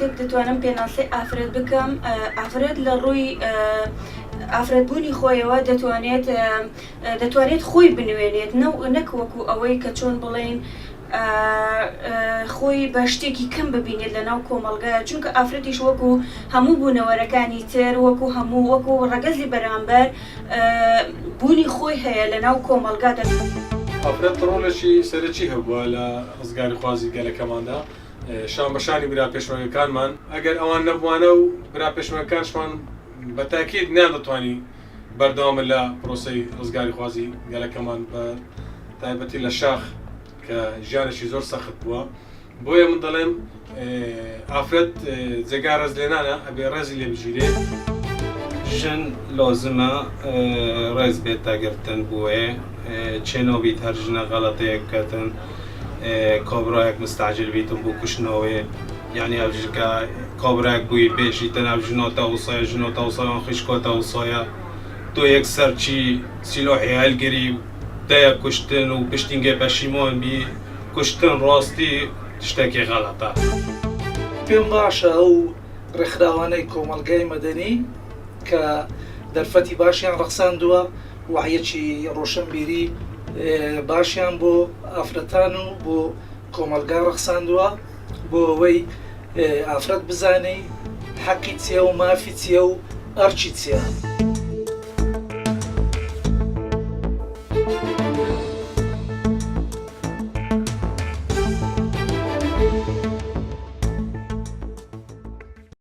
کاتێک دەتوانم پێناسەی ئافرەت بکەم ئافرەت لە ڕووی ئافرەتبوونی خۆیەوە دەتوانێت خۆی بنوێنێت نەک وەکو ئەوەی کە چۆن بڵێن خۆی بە شتێکی کەم ببینێت لە ناو کۆمەڵگایە چونکە ئافرەتیش وەکو هەموو بوونەوەرەکانی تر وەکو ڕەگەزی بەرامبەر بوونی خۆی هەیە لە ناو کۆمەڵگادا. ئافرەت ڕۆڵێکی سەرەکی هەبووە لە ڕزگاری خوازی گەلەکەماندا شان بەشانی برا پێشمەرگەکانمان ئەگەر ئەوان نەبوانە و برا پێشمەرگەکانشمان بە تاکید نەدەتوانی بەردەوامە لە پرۆسەی ڕزگاری خوازی گەلەکەمان بە تایبەتی لە شاخ کە ژیانێکی زۆر سەخت بووە بۆیە من دەڵێم ئافرەت جێگا ڕێز لێنانە ئەبێ ڕێزی لێ بژیرێت. ژن لازمە ڕێز بێت تاگرتن بووێ چێنەوە بیت هەر ژنە غەڵەتەیەک بکەتن کۆبرایەک مستعجل بیتم بۆ کوشتنەوەی یعنی ئەوژکە کۆبرایەک بووی بێژیتە ناو ژنۆتە وسایە ژنۆتە وسایان خیشکۆتە وسایە تۆ یەک سەرچی سیلۆحی هەلگری دەیە کوشتن و پشتینگە پەشیمۆن بی کوشتن ڕاستی شتێکی غەڵەتە. پێم باشە ئەو ڕێکخراوانەی کۆمەڵگای مەدەنی کە دەرفەتی باشیان ڕەخساندووە وعیەکی ڕۆشنبیری باشیان بۆ ئافرەتان و بۆ کۆمەلگا ڕەخساندووە بۆ ئەوەی ئافرەت بزانەی حەقی چییە و مافی چییە و ئەرچی چییە.